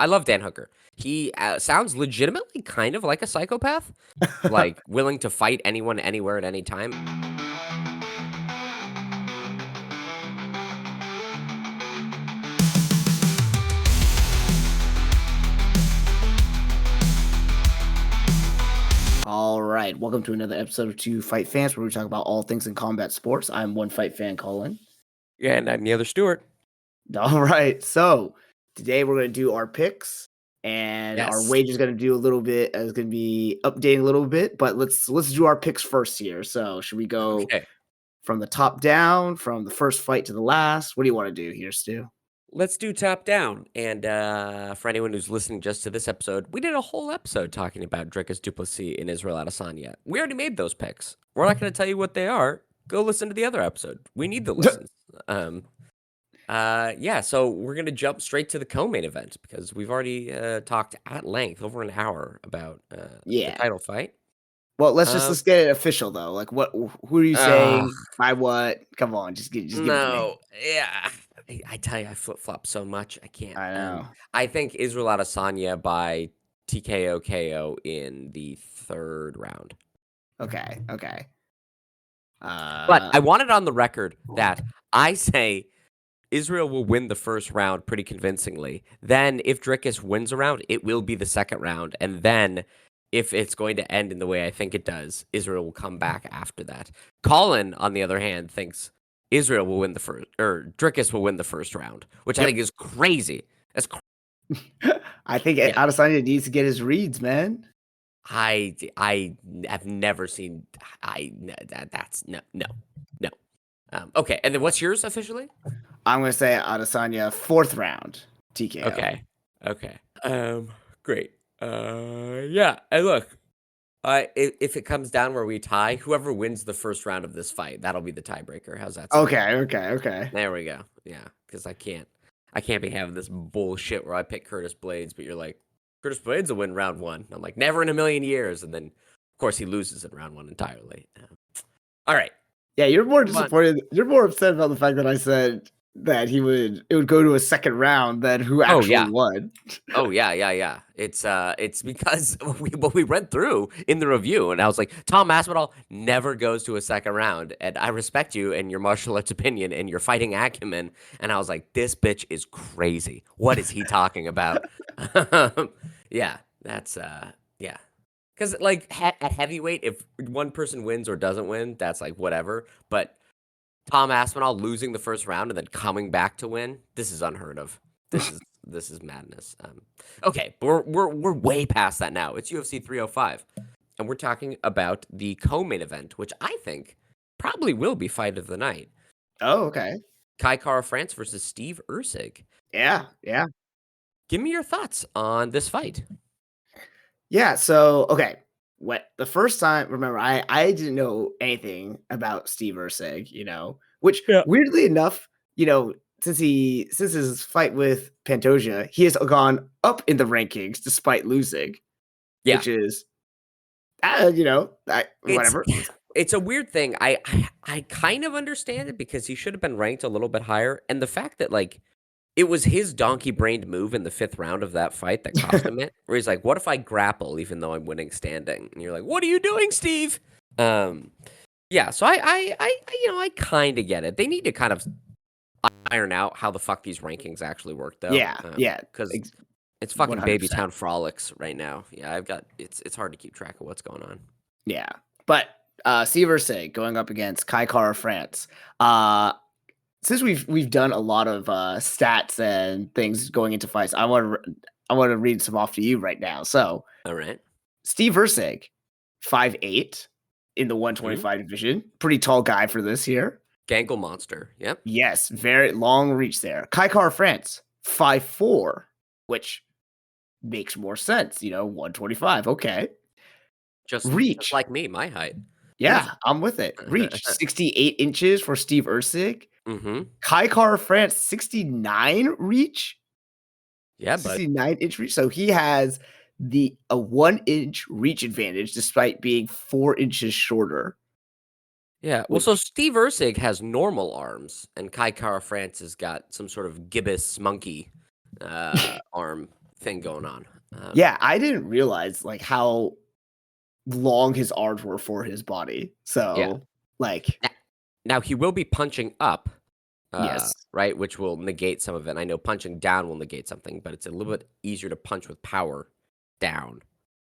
I love Dan Hooker. He sounds legitimately kind of like a psychopath, like willing to fight anyone, anywhere, at any time. All right, welcome to another episode of Two Fight Fans, where we talk about all things in combat sports. I'm one fight fan, Collin. And I'm the other Stewart. All right, so today we're going to do our picks, and our Yes. wage is going to do a little bit. Is going to be updating a little bit, but let's do our picks first here. So should we go Okay. from the top down, from the first fight to the last? What do you want to do here, Stu? Let's do top down. And for anyone who's listening just to this episode, we did a whole episode talking about Dricus du Plessis and Israel Adesanya. We already made those picks. We're not going to tell you what they are. Go listen to the other episode. We need the listens. Yeah, so we're going to jump straight to the co-main event because we've already talked at length, over an hour, about the Yeah. title fight. Well, let's get it official though. Like, who are you saying by what? Come on, just give it to me. No, yeah. I tell you, I flip-flop so much, I can't. I know. I think Israel Adesanya by TKO KO in the third round. Okay. But I want it on the record that I say Israel will win the first round pretty convincingly. Then if Dricus wins a round, it will be the second round. And then if it's going to end in the way I think it does, Israel will come back after that. Collin, on the other hand, thinks Israel will win the first, or Dricus will win the first round, which I think is crazy. That's I think Adesanya needs to get his reads, man. I have never seen. That's no. Okay, and then what's yours officially? I'm gonna say Adesanya fourth round TKO. Okay. Great. Yeah. And look, if it comes down where we tie, whoever wins the first round of this fight, that'll be the tiebreaker. How's that sound? Okay. There we go. Yeah, because I can't be having this bullshit where I pick Curtis Blades, but you're like, Curtis Blades will win round one. I'm like, never in a million years. And then, of course, he loses in round one entirely. All right. Yeah, you're more disappointed. You're more upset about the fact that I said that it would go to a second round than who actually won. Oh yeah. It's because we read through in the review, and I was like, Tom Aspinall never goes to a second round, and I respect you and your martial arts opinion and your fighting acumen, and I was like, this bitch is crazy. What is he talking about? Yeah, that's yeah. Because like at heavyweight, if one person wins or doesn't win, that's like whatever. But Tom Aspinall losing the first round and then coming back to win, this is unheard of. This is madness. Okay, but we're way past that now. It's UFC 305, and we're talking about the co-main event, which I think probably will be fight of the night. Oh, okay. Kai Kara-France versus Steve Erceg. Yeah. Give me your thoughts on this fight. Yeah, so okay. The first time, remember, I didn't know anything about Steve Erceg, which weirdly enough, since his fight with Pantoja, he has gone up in the rankings despite losing. Yeah. Which is whatever. It's a weird thing. I kind of understand it because he should have been ranked a little bit higher. And the fact that like it was his donkey-brained move in the fifth round of that fight that cost him it. Where he's like, "What if I grapple even though I'm winning standing?" And you're like, "What are you doing, Steve?" Yeah. So I kind of get it. They need to kind of iron out how the fuck these rankings actually work, though. Yeah. Because it's fucking 100%. baby town frolics right now. Yeah, it's hard to keep track of what's going on. Yeah, but Steve Erceg going up against Kai Kara-France. Since we've done a lot of stats and things going into fights, I want to read some off to you right now. So, all right, Steve Erceg, 5'8" in the 125 division, pretty tall guy for this here. Gangle monster. Yep. Yes, very long reach there. Kai Kara-France, 5'4", which makes more sense. 125. Okay, just reach just like me, my height. Yeah, I'm with it. Reach 68 inches for Steve Erceg. Mm-hmm. Kai Kara-France 69 reach. Yeah, 69-inch reach. So he has a 1-inch reach advantage despite being 4 inches shorter. Yeah. Well, so Steve Erceg has normal arms, and Kai Kara-France has got some sort of gibbous monkey arm thing going on. Yeah, I didn't realize like how long his arms were for his body. Yeah. So, like, N- Now he will be punching up, yes. right, which will negate some of it. And I know punching down will negate something, but it's a little bit easier to punch with power down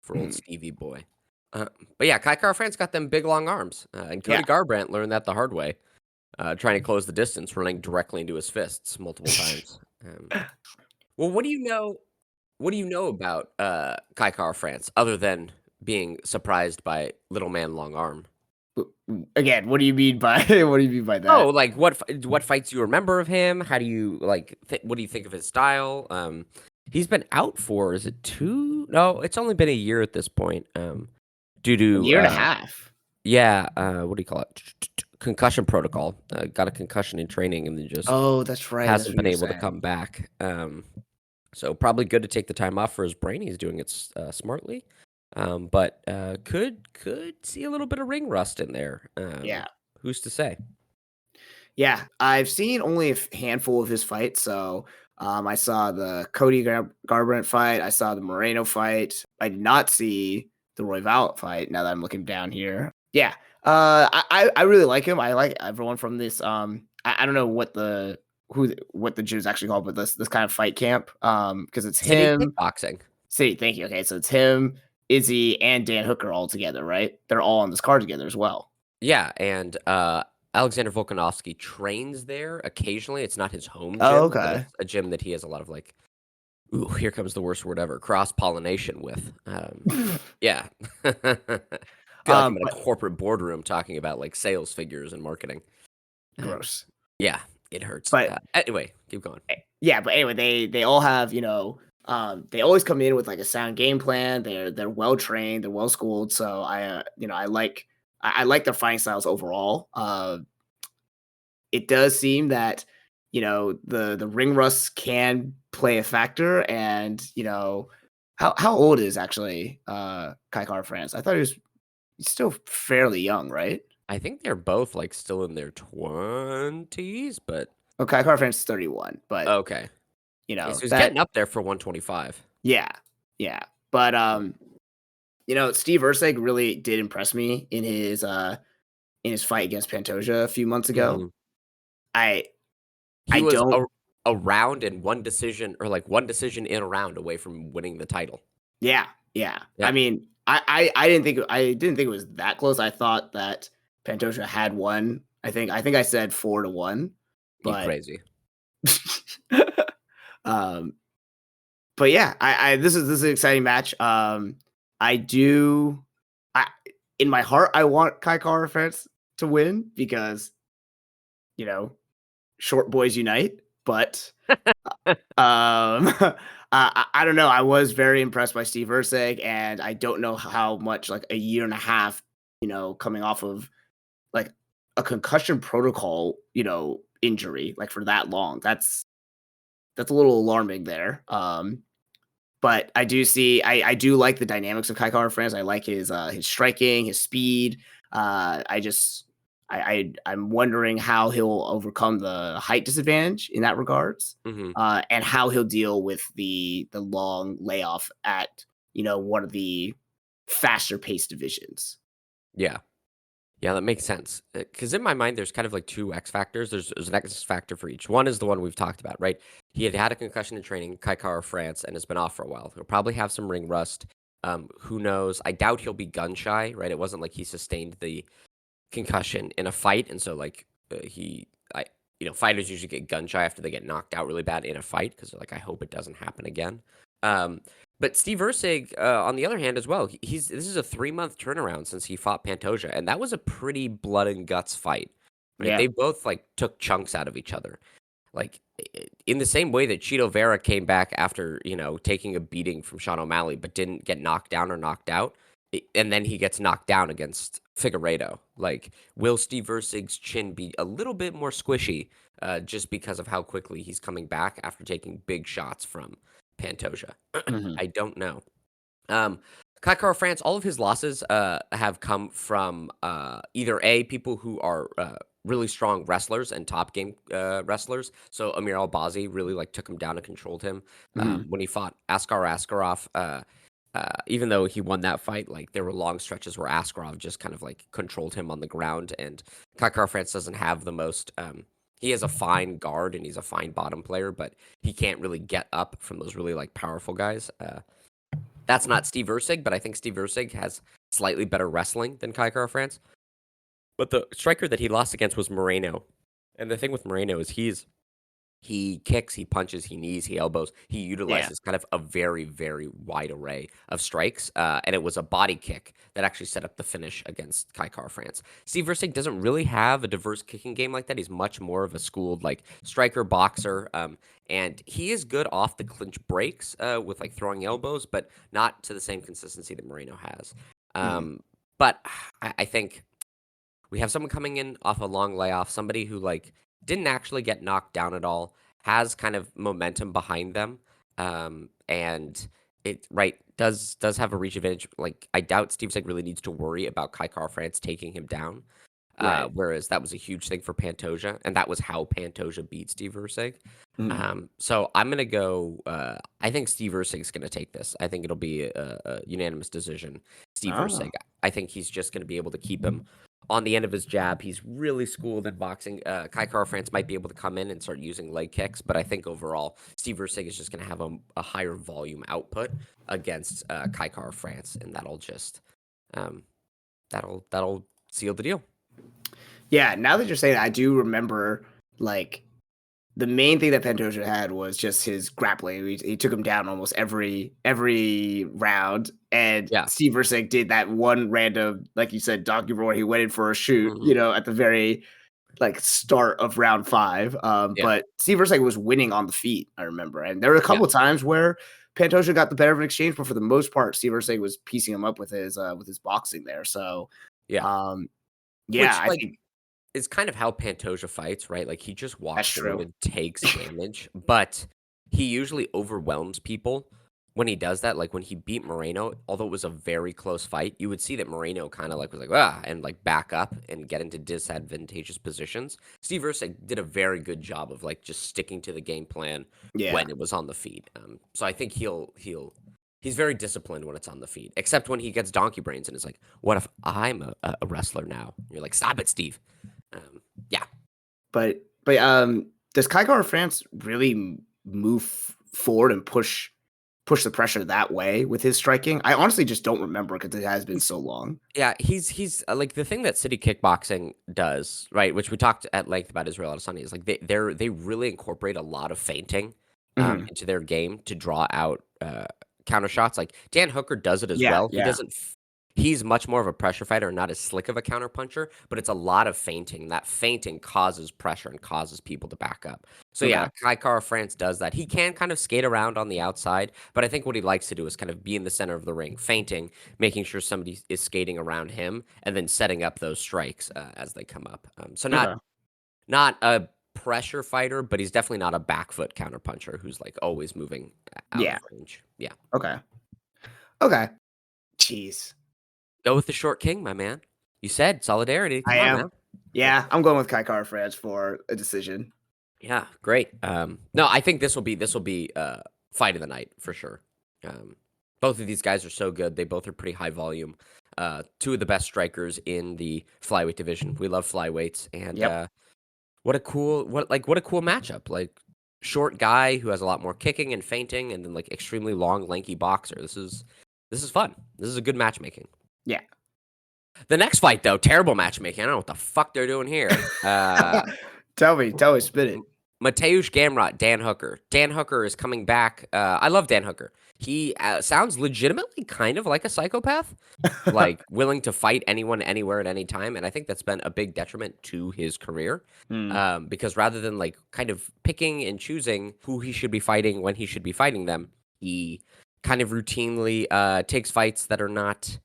for old Mhm. Stevie boy. Uh, but yeah, Kai Kara France got them big long arms, and Yeah. Cody Garbrandt learned that the hard way, trying to close the distance, running directly into his fists multiple times. Well, what do you know? What do you know about Kai Kara France other than being surprised by little man long arm? Again, what do you mean by what do you mean by Oh, that? like what fights you remember of him? How do you like? What do you think of his style? He's been out for is it 2? No, it's only been a year at this point. Due A to year and a half. yeah, what do you call it? Concussion protocol. Got a concussion in training and then just Oh, that's right. That's hasn't what been you were able to saying. come back. So probably good to take the time off for his brain. He's doing it smartly. But could see a little bit of ring rust in there. Yeah. Who's to say? Yeah, I've seen only a handful of his fights. So, I saw the Cody Garbrandt fight. I saw the Moreno fight. I did not see the Royval fight. Now that I'm looking down here, yeah, I really like him. I like everyone from this. I don't know what the gym is actually called, but this kind of fight camp. Because it's City him. kickboxing. City. Thank you. Okay, so it's him, Izzy, and Dan Hooker all together, right? They're all on this card together as well. Yeah, and Alexander Volkanovski trains there occasionally. It's not his home Oh, gym, but okay. it's a gym that he has a lot of like, ooh, here comes the worst word ever, cross pollination with. Yeah. Feel like I'm in a But corporate boardroom talking about like sales figures and marketing. Um, gross. yeah, it hurts. But Anyway, keep going. yeah, but anyway, they all have, they always come in with like a sound game plan. They're well trained, they're well schooled. So I like their fighting styles overall. It does seem that the ring rust can play a factor, and how old is actually Kai Kara France? I thought he was still fairly young, right? I think they're both like still in their 20s, but Oh, Kai Kara France is 31, but okay. Yeah, so he's that getting up there for 125. yeah, yeah. But Steve Erceg really did impress me in his fight against Pantoja a few months ago. Mhm. I He I was don't a round and one decision or like one decision in a round away from winning the title. yeah, yeah. I Yeah, mean, I didn't think it was that close. I thought that Pantoja had won. I think I said 4-1, you but crazy. um but yeah, I this is an exciting match. I do I in my heart I want Kai Kara France to win because, you know, short boys unite, but I don't know. I was very impressed by Steve Erceg, and I don't know how much like a year and a half, coming off of like a concussion protocol, injury, like for that long. That's a little alarming there. But I do like the dynamics of Kai Kara France. I like his striking, his speed. I just I'm wondering how he'll overcome the height disadvantage in that regards, Mhm. and how he'll deal with the long layoff at one of the faster paced divisions. Yeah. Yeah, that makes sense. Because in my mind, there's kind of like 2 X factors. There's an X factor for each. One is the one we've talked about, right? He had had a concussion in training, Kai Kara France, and has been off for a while. He'll probably have some ring rust. Who knows? I doubt he'll be gun shy, right? It wasn't like he sustained the concussion in a fight, and so like fighters usually get gun shy after they get knocked out really bad in a fight because they're like, I hope it doesn't happen again. Um, but Steve Erceg, on the other hand, as well, this is a 3-month turnaround since he fought Pantoja, and that was a pretty blood and guts fight, right? Yeah. They both like took chunks out of each other, like in the same way that Cheeto Vera came back after taking a beating from Sean O'Malley, but didn't get knocked down or knocked out, and then he gets knocked down against Figueiredo. Like, will Steve Erceg's chin be a little bit more squishy, just because of how quickly he's coming back after taking big shots from Pantoja? Mhm. I don't know. Um, Kai Kara France, all of his losses have come from either A, people who are really strong wrestlers and top game wrestlers. So Amir Albazi really like took him down and controlled him Mhm. when he fought Askar Askarov. Even though he won that fight, like there were long stretches where Askarov just kind of like controlled him on the ground, and Kai France doesn't have the most. He has a fine guard and he's a fine bottom player, but he can't really get up from those really like powerful guys. That's not Steve Ursig, but I think Steve Ursig has slightly better wrestling than Kai France. But the striker that he lost against was Moreno. And the thing with Moreno is he kicks, he punches, he knees, he elbows. He Yeah. utilizes kind of a very, very wide array of strikes. And it was a body kick that actually set up the finish against Kai France. Steve Ursig doesn't really have a diverse kicking game like that. He's much more of a schooled like striker boxer. And he is good off the clinch breaks with like throwing elbows, but not to the same consistency that Moreno has. Mhm. But I think we have someone coming in off a long layoff, somebody who like didn't actually get knocked down at all, has kind of momentum behind them, and it right does have a reach advantage. Like I doubt Steve Sig really needs to worry about Kai France taking him down. Right. Whereas that was a huge thing for Pantoja, and that was how Pantoja beat Steve Ursig. Mhm. So I'm gonna go. I think Steve Ursig's gonna take this. I think it'll be a unanimous decision. Steve Ursig. Oh. I think he's just gonna be able to keep him on the end of his jab. He's really schooled in boxing. Kai France might be able to come in and start using leg kicks, but I think overall Steve Ursig is just gonna have a higher volume output against Kai France, and that'll just um, that'll seal the deal. Yeah, now that you're saying it, I do remember, like, the main thing that Pantoja had was just his grappling. He took him down almost every round, and Yeah. Steve Ursig did that one random, like you said, donkey roll. He went in for a shoot, Hmm. at the very like start of round 5. Yeah. But Steve Ursig was winning on the feet, I remember, and there were a Yeah. couple of times where Pantoja got the better of an exchange, but for the most part, Steve Ursig was piecing him up with his boxing there. So, Yeah. um, yeah, Which, I like, think is kind of how Pantoja fights, right? Like, he just that's walks forward true. and takes damage, but he usually overwhelms people when he does that. Like, when he beat Moreno, although it was a very close fight, you would see that Moreno kind of, like, was like, "Ah," and, like, back up and get into disadvantageous positions. Steve Ursig did a very good job of, like, just sticking to the game plan Yeah, when it was on the feet. So I think he's very disciplined when it's on the feet, except when he gets donkey brains and is like, "What if I'm a wrestler now?" And you're like, "Stop it, Steve." Yeah. but does Kai France really move forward and push the pressure that way with his striking? I honestly just don't remember because it has been He's so long. yeah, like, the thing that City Kickboxing does, right, which we talked at length about Israel Adesanya, is, like, they really incorporate a lot of feinting, Mhm. into their game to draw out, counter shots. Like, Dan Hooker does it as Yeah, well. He yeah. doesn't f He's much more of a pressure fighter, not as slick of a counter puncher, but it's a lot of feinting. That feinting causes pressure and causes people to back up. So, yeah, Okay. Kai Kara France does that. He can kind of skate around on the outside, but I think what he likes to do is kind of be in the center of the ring, feinting, making sure somebody is skating around him, and then setting up those strikes as they come up. So Okay. not a pressure fighter, but he's definitely not a back foot counter puncher who's like always moving out Yeah. of range. Yeah, Okay. Okay. Jeez. go with the short king, my man. You said solidarity. I Come on am. now. Yeah, Yeah, I'm going with Kai France for a decision. yeah, great. No, I think this will be fight of the night for sure. Um, both of these guys are so good. They both are pretty high volume. Two of the best strikers in the flyweight division. We love flyweights, and Yep. what a cool matchup. Like short guy who has a lot more kicking and feinting, and then like extremely long, lanky boxer. This is fun. This is a good matchmaking. Yeah. The next fight, though, terrible matchmaking. I don't know what the fuck they're doing here. Tell me, spit it. Mateusz Gamrot, Dan Hooker. Dan Hooker is coming back. I love Dan Hooker. He sounds legitimately kind of like a psychopath, like willing to fight anyone, anywhere, at any time. And I think that's been a big detriment to his career, Hmm. because rather than like kind of picking and choosing who he should be fighting when he should be fighting them, he kind of routinely takes fights that are not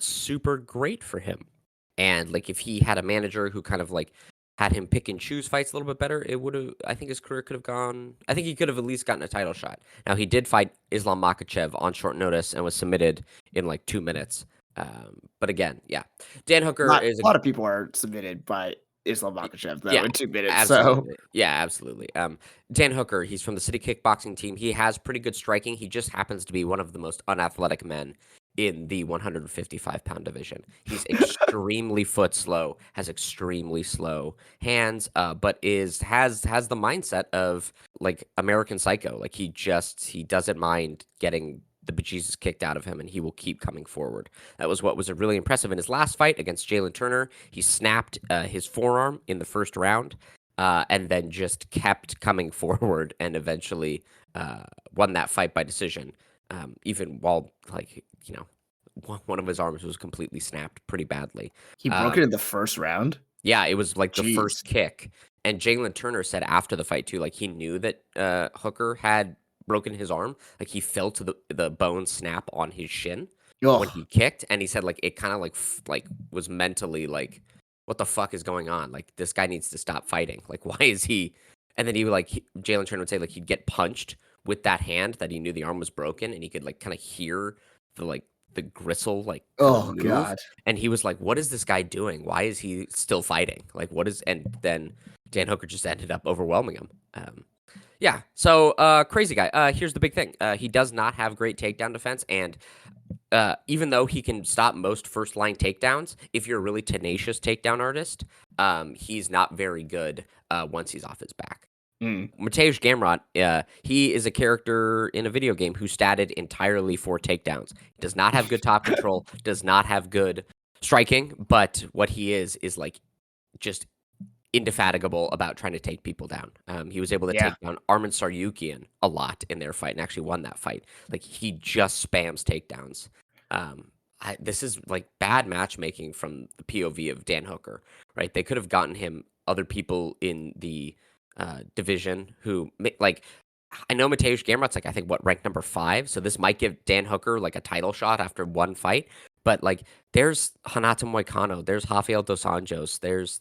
super great for him. And like if he had a manager who kind of like had him pick and choose fights a little bit better, it would have I think his career could have gone I think he could have at least gotten a title shot. Now he did fight Islam Makhachev on short notice and was submitted in like 2 minutes. But again, yeah. Dan Hooker Not is a lot of people are submitted by Islam Makhachev though Yeah, in 2 minutes. So absolutely. Yeah, absolutely. Dan Hooker, he's from the City Kickboxing team. He has pretty good striking. He just happens to be one of the most unathletic men in the 155-pound division. He's extremely foot slow, has extremely slow hands, but has the mindset of like American Psycho. Like he doesn't mind getting the bejesus kicked out of him, and he will keep coming forward. That was what was really impressive in his last fight against Jalen Turner. He snapped his forearm in the first round, and then just kept coming forward, and eventually won that fight by decision. Even while one of his arms was completely snapped pretty badly. he broke it in the first round. Yeah, it was like the Jeez. first kick. And Jalen Turner said after the fight too, like he knew that Hooker had broken his arm. Like he felt the bone snap on his shin when Oh, he kicked, and he said like it kind of like was mentally like, what the fuck is going on? Like this guy needs to stop fighting. Like why is he? And then Jalen Turner would say like he'd get punched with that hand that he knew the arm was broken, and he could like kind of hear the gristle like kind of oh move, God. and he was like, "What is this guy doing? Why is he still fighting? Like, what is?" And then Dan Hooker just ended up overwhelming him. Yeah. So, crazy guy. Here's the big thing. He does not have great takedown defense, and even though he can stop most first line takedowns, if you're a really tenacious takedown artist, he's not very good once he's off his back. Mm. Mateusz Gamrot, he is a character in a video game who statted entirely for takedowns. He does not have good top control, does not have good striking, but what he is like just indefatigable about trying to take people down. He was able to Yeah. take down Armin Saryukian a lot in their fight and actually won that fight. Like he just spams takedowns. This is like bad matchmaking from the POV of Dan Hooker, right? They could have gotten him other people in the division who like I know Mateusz Gamrot's like I think what ranked number 5, so this might give Dan Hooker like a title shot after one fight. But like there's Renato Moicano, there's Rafael dos Anjos, there's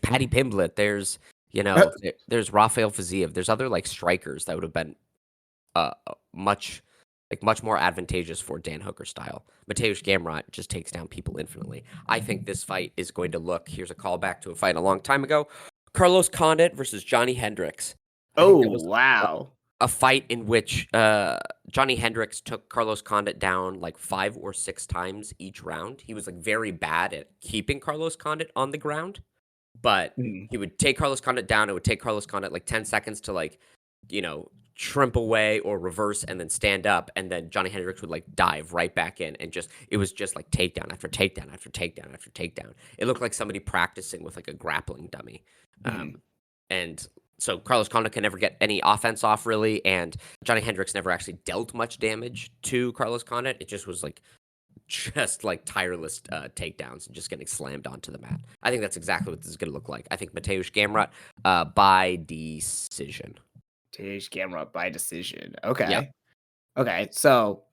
Paddy Pimblett, there's Rafael Fiziev, there's other like strikers that would have been uh much much more advantageous for Dan Hooker style. Mateusz Gamrot just takes down people infinitely. I think this fight is going to look. Here's a callback to a fight a long time ago. Carlos Condit versus Johnny Hendricks. I think that Oh was wow. a fight in which Johnny Hendricks took Carlos Condit down like 5 or 6 times each round. He was like very bad at keeping Carlos Condit on the ground, but Mm. he would take Carlos Condit down. It would take Carlos Condit like 10 seconds to like, shrimp away or reverse and then stand up. And then Johnny Hendricks would like dive right back in and it was just like takedown after takedown after takedown after takedown. It looked like somebody practicing with like a grappling dummy. Mm. And so Carlos Condit can never get any offense off really. And Johnny Hendricks never actually dealt much damage to Carlos Condit. It just was like, tireless takedowns and just getting slammed onto the mat. I think that's exactly what this is going to look like. I think Mateusz Gamrot by decision. Mateusz Gamrot by decision. Yeah. Okay. Okay. So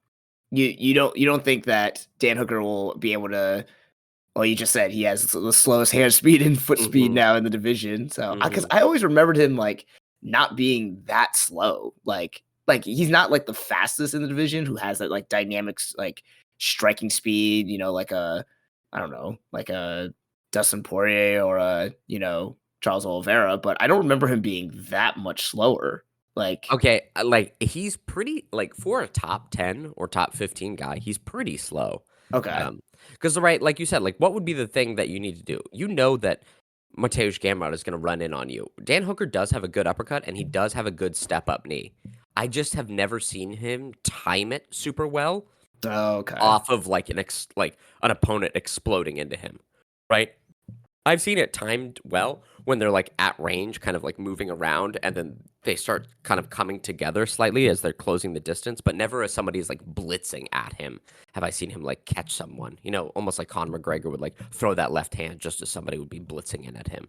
you don't think that Dan Hooker will be able to? Well, you just said he has the slowest hand speed and foot speed Mhm. now in the division. So, because Mhm. I always remembered him like not being that slow. Like he's not like the fastest in the division who has that like dynamics like striking speed. Like a I don't know, like a Dustin Poirier or a Charles Oliveira. But I don't remember him being that much slower. Like Okay, like he's pretty like for a top 10 or top 15 guy, he's pretty slow. okay, Because right, like you said, like what would be the thing that you need to do? You know that Mateusz Gamrot is going to run in on you. Dan Hooker does have a good uppercut and he does have a good step up knee. I just have never seen him time it super well okay, off of like like an opponent exploding into him, right? I've seen it timed well when they're like at range, kind of like moving around, and then they start kind of coming together slightly as they're closing the distance, but never as somebody's like blitzing at him have I seen him like catch someone. Almost like Conor McGregor would like throw that left hand just as somebody would be blitzing in at him.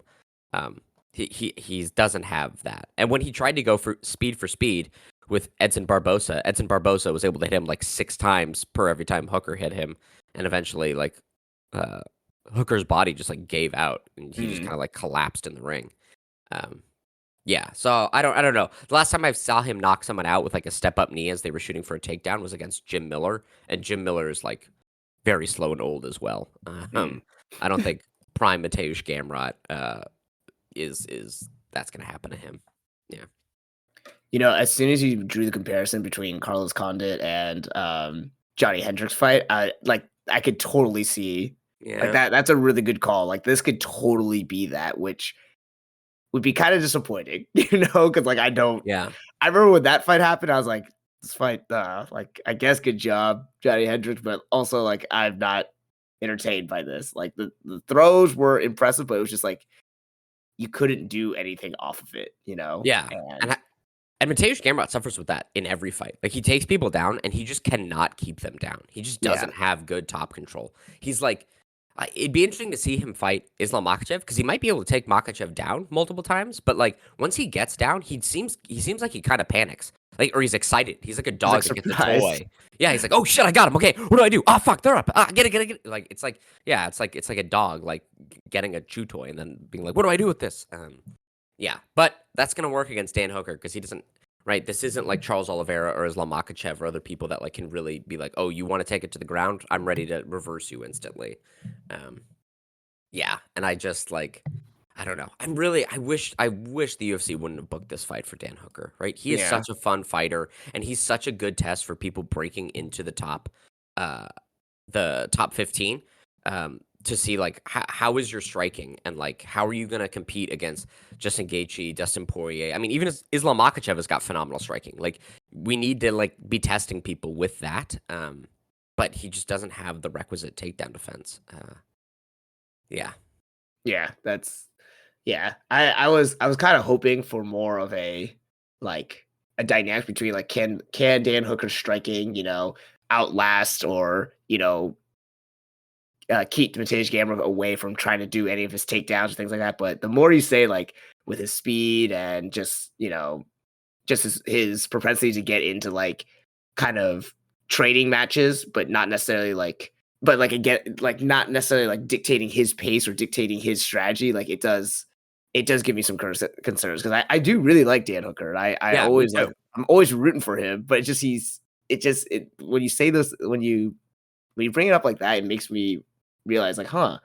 He doesn't have that. And when he tried to go for speed with Edson Barbosa was able to hit him like 6 times per every time Hooker hit him, and eventually like uh Hooker's body just like gave out and he just mm, kind of like collapsed in the ring. Um, yeah, so I don't know. The last time I saw him knock someone out with like a step up knee as they were shooting for a takedown was against Jim Miller, and Jim Miller is like very slow and old as well. mm. I don't think prime Mateusz Gamrot is that's gonna happen to him. Yeah. As soon as you drew the comparison between Carlos Condit and Johnny Hendricks fight, I could totally see like Yeah. that's a really good call. Like this could totally be that, which would be kind of disappointing, because like Yeah. I remember when that fight happened, I was like, this fight, like I guess good job, Johnny Hendricks, but also like I'm not entertained by this. Like the throws were impressive, but it was just like you couldn't do anything off of it. Yeah. And And And Mateusz Gamrot suffers with that in every fight. Like he takes people down and he just cannot keep them down. He just yeah, doesn't have good top control. He's like, it'd be interesting to see him fight Islam Makhachev because he might be able to take Makhachev down multiple times. But like once he gets down, he seems like he kind of panics, like or he's excited. He's like a he's like dog that gets a surprised. toy. Yeah, he's like, oh shit, I got him. Okay, what do I do? Ah, fuck, they're up. Ah, get it. Like it's like yeah, it's like a dog like getting a chew toy and then being like, what do I do with this? Yeah, but that's gonna work against Dan Hooker because he doesn't. Right, this isn't like Charles Oliveira or Islam Makhachev or other people that like can really be like, oh, you want to take it to the ground? I'm ready to reverse you instantly. Um, yeah, and I just like, I don't know. I wish the UFC wouldn't have booked this fight for Dan Hooker. Right, he is Yeah. such a fun fighter, and he's such a good test for people breaking into uh, the top 15 to see like how is your striking and like how are you going to compete against Justin Gaethje, Dustin Poirier. I mean, even as Islam Makhachev has got phenomenal striking. Like we need to like be testing people with that. But he just doesn't have the requisite takedown defense. Yeah. Yeah, yeah. I was kind of hoping for more of a dynamic between like can Dan Hooker's striking, outlast or, keep Mateusz Gamrot away from trying to do any of his takedowns or things like that. But the more you say like with his speed and just his propensity to get into like kind of trading matches, but not necessarily like but like again like not necessarily like dictating his pace or dictating his strategy, like it does give me some concerns because I do really like Dan Hooker. I Yeah, me always like too. I'm always rooting for him, but when you say this when you bring it up like that, it makes me realize like, huh,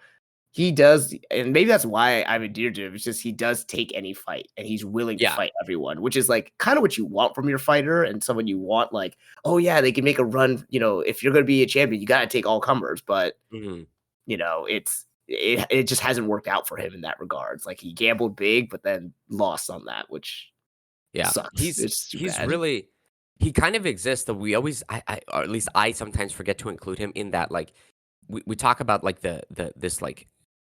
he does, and maybe that's why I'm endeared to him. It's just he does take any fight, and he's willing to Yeah. fight everyone, which is like kind of what you want from your fighter, and someone you want like, oh yeah, they can make a run. If you're going to be a champion, you got to take all comers. But Mhm. it just hasn't worked out for him in that regards. Like he gambled big, but then lost on that, which Yeah. sucks. It's too He's bad. really he kind of exists that we always or at least I sometimes forget to include him in that like we talk about like the this like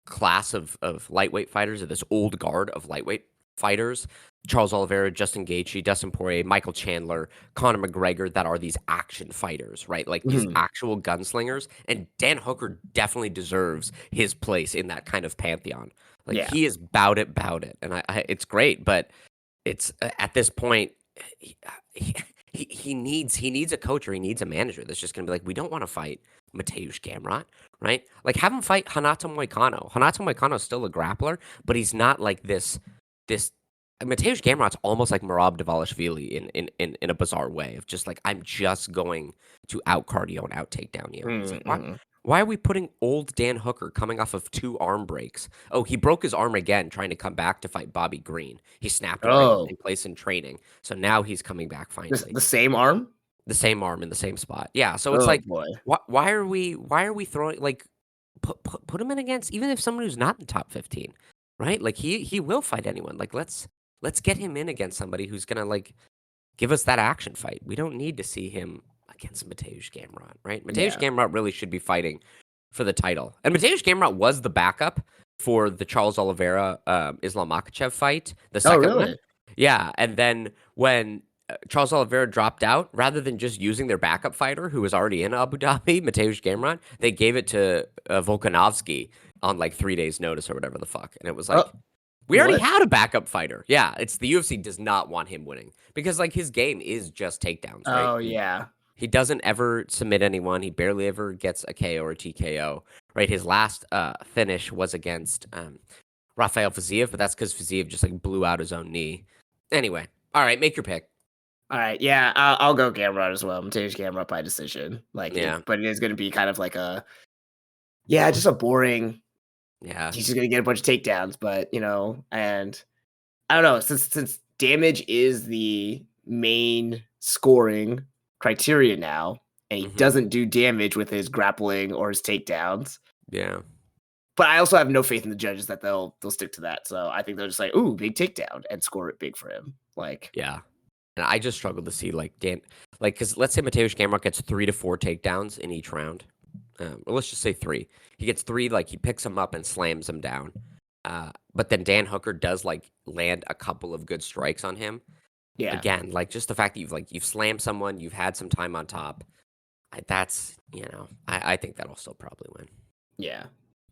class of lightweight fighters or this old guard of lightweight fighters. Charles Oliveira, Justin Gaethje, Dustin Poirier, Michael Chandler, Conor McGregor that are these action fighters, right? Like these Mhm. actual gunslingers. And Dan Hooker definitely deserves his place in that kind of pantheon. Like Yeah, he is bout it. And it's great, but it's at this point, he, he he needs a coach or he needs a manager that's just gonna be like, we don't want to fight Mateusz Gamrot, right? Like have him fight Hanato Moicano. Hanato Moicano is still a grappler, but he's not like this. Mateusz Gamrot's almost like Merab Dvalishvili in a bizarre way of just like I'm just going to out cardio and out takedown you. It's like what? mm. Why are we putting old Dan Hooker coming off of 2 arm breaks? Oh, he broke his arm again trying to come back to fight Bobby Green. He snapped it right in the Oh, same place in training. So now he's coming back the finally. same arm. The same arm in the same spot. Yeah, so it's Oh like boy. why are we throwing like put him in against even if someone who's not in the top 15, right? Like he will fight anyone. Like let's get him in against somebody who's going to like give us that action fight. We don't need to see him against Mateusz Gamrot, right? Mateusz Yeah. Gamrot really should be fighting for the title. And Mateusz Gamrot was the backup for the Charles Oliveira Islam Makhachev fight, the Oh second one. really? Yeah, and then when Charles Oliveira dropped out, rather than just using their backup fighter who was already in Abu Dhabi, Mateusz Gamrot, they gave it to Volkanovski on like 3 days' notice or whatever the fuck. And it was Oh, like, we already what? had a backup fighter. Yeah, it's the UFC does not want him winning because like his game is just takedowns, right? Oh He yeah. he doesn't ever submit anyone. He barely ever gets a KO or a TKO, right? His last finish was against Rafael Fiziev, but that's because Fiziev just like blew out his own knee. Anyway, all right, make your pick. All right, yeah, I'll go Gamrot as well. Mateusz Gamrot by decision. Like Yeah, but it is going to be kind of like just a boring. Yeah. he's just gonna get a bunch of takedowns. But and I don't know, since damage is the main scoring criteria now, and he Hmm. doesn't do damage with his grappling or his takedowns. Yeah. But I also have no faith in the judges that they'll stick to that. So I think they'll just like, ooh, big takedown and score it big for him. Like, Yeah. And I just struggle to see like because let's say Mateusz Gamrot gets 3 to 4 takedowns in each round. Or let's just say 3. He gets 3, like he picks him up and slams him down. But then Dan Hooker does like land a couple of good strikes on him. yeah, Again, like just the fact that you've slammed someone, you've had some time on top. That's I think that'll still probably win. yeah,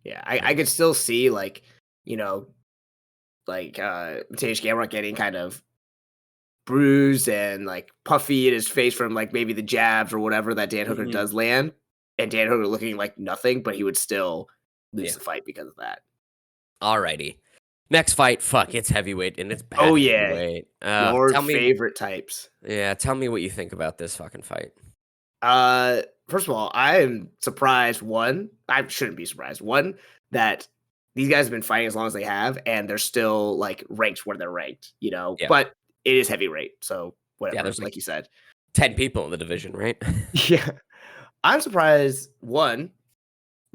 yeah. I Um, could still see you know, Mateusz Gamrot getting kind of bruised and like puffy in his face from like maybe the jabs or whatever that Dan Hooker mhm. does land, and Dan Hooker looking like nothing, but he would still lose Yeah. the fight because of that. Alrighty. Next fight, fuck, it's heavyweight and it's Oh bad yeah, heavyweight. your Tell me, favorite types. yeah, tell me what you think about this fucking fight. First of all, I am surprised. One, I shouldn't be surprised. One, that these guys have been fighting as long as they have, and they're still like ranked where they're ranked. Yeah. But it is heavyweight, so Yeah, whatever. there's like Like you said, 10 people in the division, right? yeah. I'm surprised. One,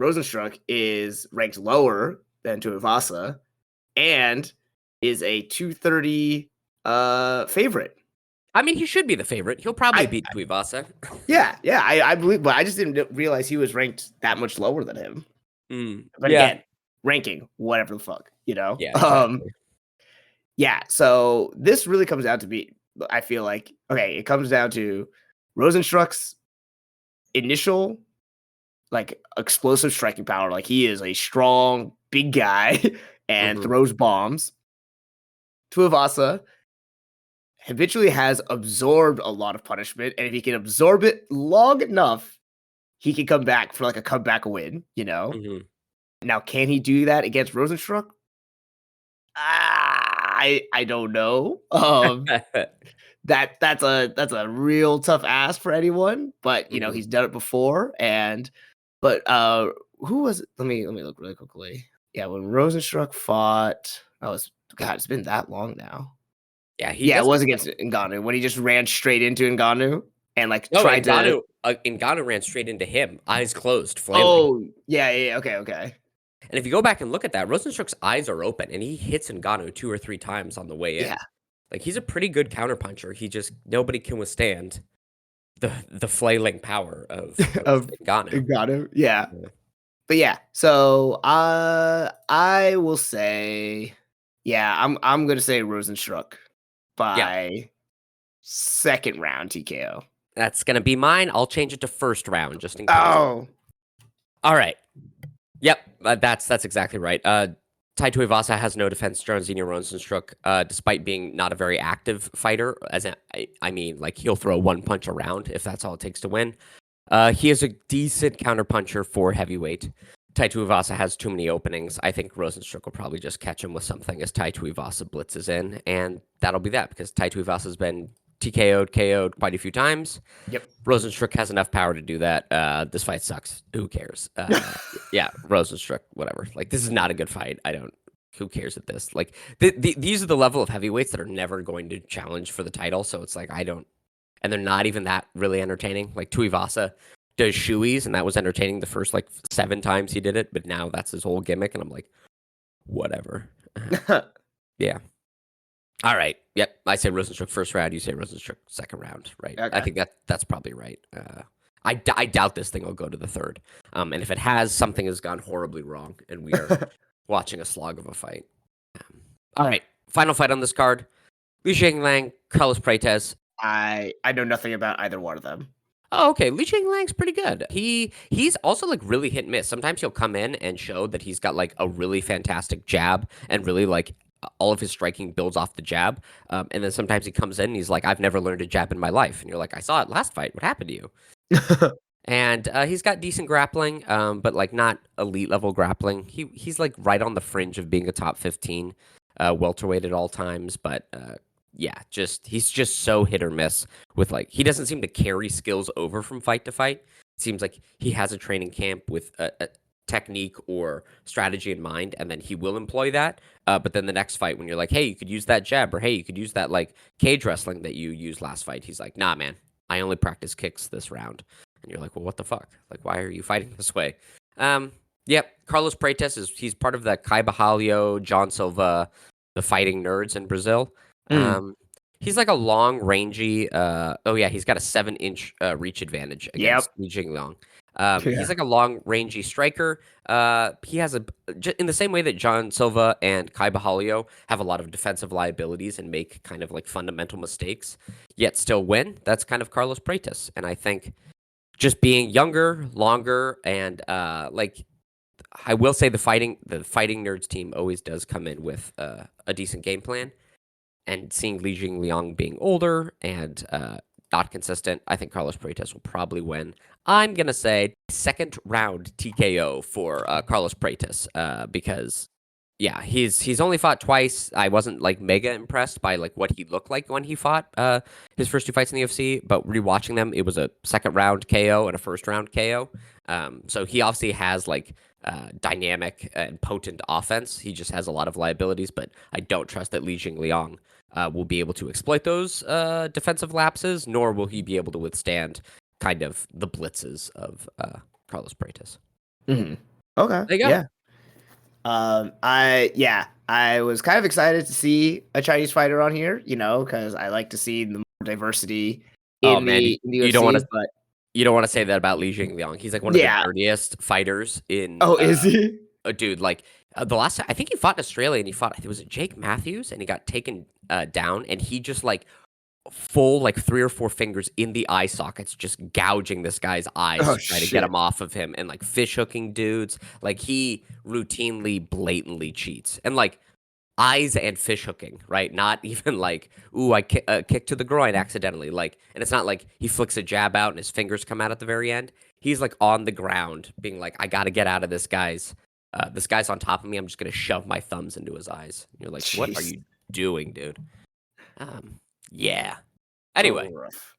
Rosenstruck is ranked lower than Tuivasa, and is a 230 favorite. I mean, he should be the favorite. He'll probably I beat Tuivasa. yeah, I believe, but I just didn't realize he was ranked that much lower than him. But Yeah. again, ranking, whatever the fuck, you know? Yeah, exactly. Yeah, so this really comes down to be I feel like, okay, it comes down to Rosenstruck's initial, like, explosive striking power. Like, he is a strong, big guy and Mhm. throws bombs. Tuivasa habitually has absorbed a lot of punishment, and if he can absorb it long enough, he can come back for, like, a comeback win, you know? Mhm. Now, can he do that against Rosenstruck? I don't know. That's a real tough ask for anyone, but Mhm. he's done it before. And but who was it? Let me look really quickly. Yeah, when Rosenstruck fought, oh, it's been that long now. Yeah, he Yeah, it doesn't was against Ngannou when he just ran straight into Ngannou and like No, tried to. Ngannou ran straight into him, eyes closed, flailing. Oh yeah, okay, okay. And if you go back and look at that, Rosenstruck's eyes are open, and he hits Ngannou 2 or 3 times on the way Yeah. in. Like, he's a pretty good counterpuncher. He just nobody can withstand the flailing power of Of Ngannou. Ngannou. Yeah. Yeah. But yeah, so I will say, yeah, I'm gonna say Rosenstruck Yeah, by second round TKO. that's gonna be mine. I'll change it to first round just in case. Oh, Alright. Yep, that's exactly right. Tai Tuivasa has no defense. Jairzinho Rozenstruik, despite being not a very active fighter, I mean, like he'll throw one punch around if that's all it takes to win. He is a decent counterpuncher for heavyweight. Tai Tuivasa has too many openings. I think Rozenstruik will probably just catch him with something as Tai Tuivasa blitzes in, and that'll be that because Tai Tuivasa's been TKO'd, KO'd quite a few times. yep. Rozenstruik has enough power to do that. This fight sucks. Who cares? Yeah, Rozenstruik, whatever. Like, this is not a good fight. I don't. Who cares at this? Like, these are the level of heavyweights that are never going to challenge for the title. So it's like I don't, and they're not even that really entertaining. Like Tuivasa does shoeies, and that was entertaining the first like 7 times he did it, but now that's his whole gimmick, and I'm like, whatever. Yeah. All right. Yep. I say Rosenstruck first round. You say Rosenstruck second round. Right. I Okay. think that's probably right. I doubt this thing will go to the third. And if it has, something has gone horribly wrong, and we are watching a slog of a fight. All right. Final fight on this card: Li Jingliang, Carlos Prates. I know nothing about either one of them. Oh, okay. Li Jingliang's pretty good. He's also like really hit and miss. Sometimes he'll come in and show that he's got like a really fantastic jab and really like all of his striking builds off the jab. And then sometimes he comes in and he's like, I've never learned a jab in my life. And you're like, I saw it last fight. What happened to you? And he's got decent grappling, but like not elite level grappling. He's like right on the fringe of being a top 15 welterweight at all times. But yeah, he's just so hit or miss with like he doesn't seem to carry skills over from fight to fight. It seems like he has a training camp with technique or strategy in mind, and then he will employ that. But then the next fight, when you're like, hey, you could use that jab, or hey, you could use that like cage wrestling that you used last fight, he's like, nah, man, I only practice kicks this round. And you're like, well, what the fuck? Like, why are you fighting this way? Yep, Carlos Prates he's part of the Kai Bahalio, John Silva, the fighting nerds in Brazil. Mm. He's like a long, rangy. He's got a 7-inch reach advantage Yep. against Li Jingliang. Yeah. He's like a long, rangy striker. He has in the same way that John Silva and Kai Bahalio have a lot of defensive liabilities and make kind of like fundamental mistakes, yet still win. That's kind of Carlos Prates, and I think just being younger, longer, and like I will say the fighting nerds team always does come in with a decent game plan. And seeing Li Jingliang being older and not consistent, I think Carlos Prates will probably win. I'm gonna say second round TKO for Carlos Prates because yeah, he's only fought twice. I wasn't like mega impressed by like what he looked like when he fought his first 2 fights in the UFC, but rewatching them, it was a second round KO and a first round KO. So he obviously has like dynamic and potent offense. He just has a lot of liabilities, but I don't trust that Li Jingliang will be able to exploit those defensive lapses, nor will he be able to withstand kind of the blitzes of Carlos Prates. Mm-hmm. Okay. There you go. Yeah. I was kind of excited to see a Chinese fighter on here, because I like to see the more diversity Oh in man, the you don't want UFC. to But you don't want to say that about Li Jingliang. He's like one of the yeah. dirtiest fighters in. Oh, is he? Dude, like the last time I think he fought in Australia, and he fought. Was it Jake Matthews? And he got taken down, and he just like full like 3 or 4 fingers in the eye sockets, just gouging this guy's eyes Oh to try to get shit. him off of him, and like fish hooking dudes. Like he routinely, blatantly cheats, and like eyes and fish hooking, right? Not even like, ooh, I kick to the groin accidentally. Like, and it's not like he flicks a jab out and his fingers come out at the very end. He's like on the ground, being like, I got to get out of this guy's. This guy's on top of me. I'm just gonna shove my thumbs into his eyes. And you're like, what are Jeez. you doing, dude? Yeah. Oh, Anyway, rough.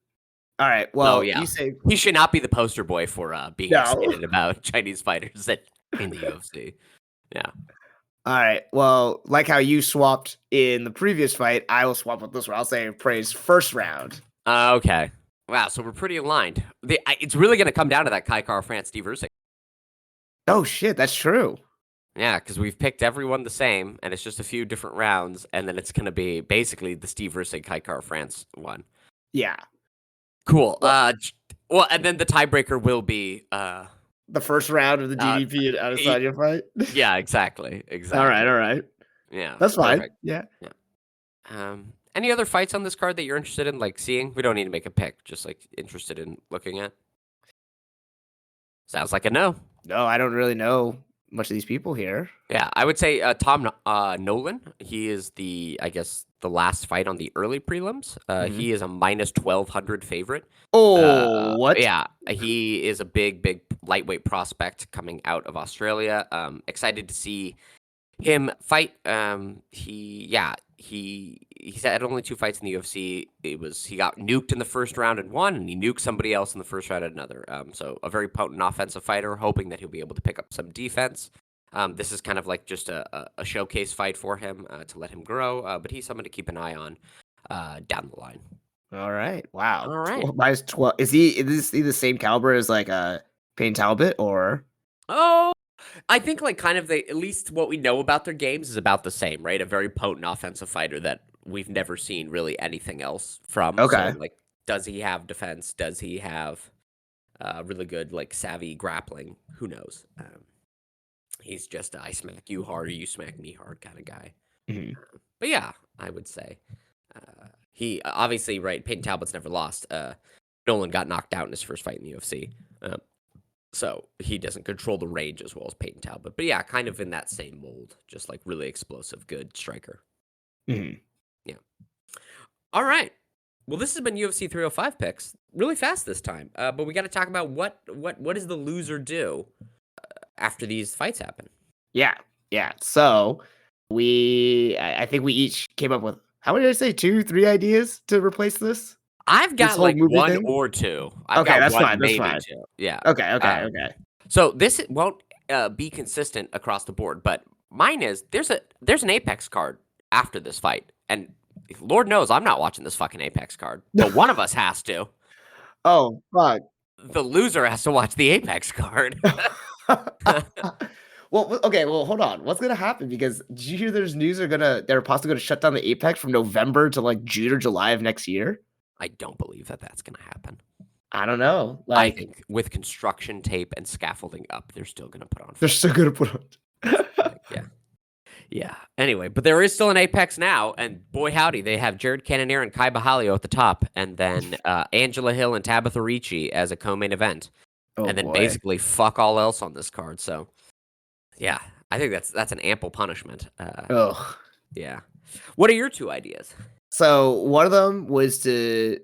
All right. so Well, yeah, you say he should not be the poster boy for being no. excited about Chinese fighters in the UFC. Yeah. All right. Well, like how you swapped in the previous fight, I will swap with this one. I'll say praise first round. Okay. Wow. So we're pretty aligned. It's really going to come down to that Kai Kara France Steve Usyk. Oh shit, that's true. Yeah, because we've picked everyone the same, and it's just a few different rounds, and then it's going to be basically the Steve Usyk Kai Kara France one. Yeah. Cool. Well, and then the tiebreaker will be the first round of the DDP and Adesanya fight. Yeah, exactly. All right. Yeah, that's fine. perfect. Yeah. Any other fights on this card that you're interested in, like seeing? We don't need to make a pick. Just like interested in looking at. Sounds like a no. No, I don't really know much of these people here. Yeah, I would say Tom Nolan. He is I guess, the last fight on the early prelims. He is a minus 1,200 favorite. Oh, what? Yeah, he is a big lightweight prospect coming out of Australia. Excited to see him fight. He's had only 2 fights in the UFC. He got nuked in the first round and won, and he nuked somebody else in the first round and another. So a very potent offensive fighter, hoping that he'll be able to pick up some defense. This is kind of like just a showcase fight for him to let him grow, but he's someone to keep an eye on down the line. All right. Wow. All right. Minus 12. Is he the same caliber as like Payne Talbot or? Oh, I think like kind of at least what we know about their games is about the same, right? A very potent offensive fighter that we've never seen really anything else from. Okay. So like, does he have defense? Does he have really good like savvy grappling? Who knows? He's just I smack you hard or you smack me hard kind of guy. Mm-hmm. But yeah, I would say he obviously, right, Payton Talbot's never lost. Nolan got knocked out in his first fight in the UFC. So he doesn't control the range as well as Payton Talbot. But yeah, kind of in that same mold. Just like really explosive, good striker. Mm-hmm. Yeah. All right. Well, this has been UFC 305 picks. Really fast this time. But we got to talk about what does the loser do after these fights happen? Yeah. So I think we each came up with, how many did I say? 2, 3 ideas to replace this? I've got like one thing? or two. Okay, that's fine. That's fine. Two. Yeah. Okay. So this won't. be consistent across the board. But mine is there's an Apex card after this fight, and Lord knows I'm not watching this fucking Apex card, but one of us has to. Oh, fuck. The loser has to watch the Apex card. Well, okay, well, hold on. What's gonna happen? Because did you hear there's news they're possibly gonna shut down the Apex from November to like June or July of next year? I don't believe that that's going to happen. I don't know. I Like think with construction tape and scaffolding up, they're still going to put on they're fight. still gonna put on. Yeah. Yeah. Anyway, but there is still an Apex now, and boy howdy, they have Jared Cannonier and Kai Bahalio at the top, and then Angela Hill and Tabitha Ricci as a co-main event, Oh and then boy. basically fuck all else on this card. So, yeah, I think that's an ample punishment. Ugh. Yeah. What are your two ideas? So one of them was to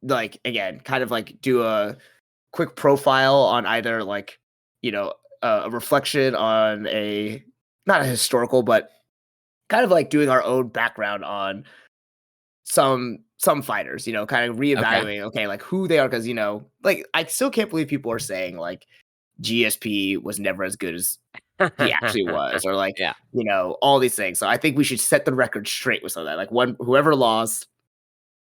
like again, kind of like do a quick profile on either like, a reflection on a not a historical, but kind of like doing our own background on some fighters, kind of reevaluating, okay, like who they are, because like I still can't believe people are saying like GSP was never as good as he actually was, or like Yeah. all these things. So I think we should set the record straight with some of that. Like whoever lost,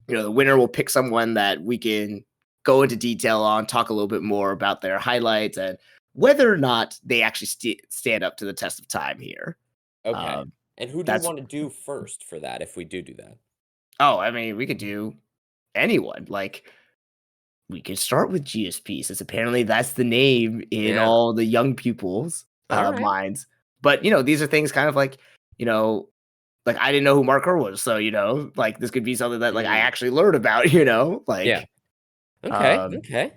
the winner will pick someone that we can go into detail on, talk a little bit more about their highlights and whether or not they actually stand up to the test of time here. Okay. And who do you That's want to do first for that if we do that? Oh, I mean, we could do anyone. Like we could start with GSP since apparently that's the name in Yeah. all the young pupils' All right. minds. But these are things kind of like like I didn't know who Mark Kerr was, so like this could be something that like I actually learned about. Like Yeah. Okay. Okay.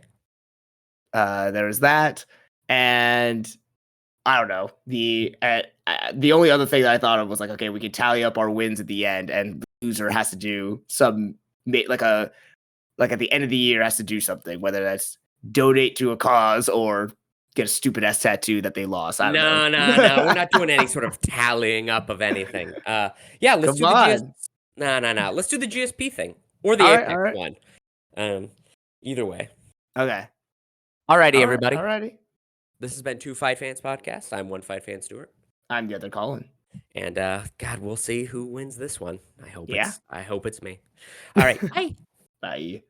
there's that, and I don't know. The only other thing that I thought of was like, okay, we could tally up our wins at the end, and the loser has to do like at the end of the year has to do something, whether that's donate to a cause or get a stupid ass tattoo that they lost. I don't know. No. We're not doing any sort of tallying up of anything. Yeah, let's Come do the GS. on. No. Let's do the GSP thing or the All right. Apex All right. one. Either way. Okay. Alrighty, All right. everybody. Alrighty. This has been Two Fight Fans Podcast. I'm One Fight Fan Stuart. I'm the other Collin. And God, we'll see who wins this one. I hope Yeah. it's me. All right. Bye. Bye.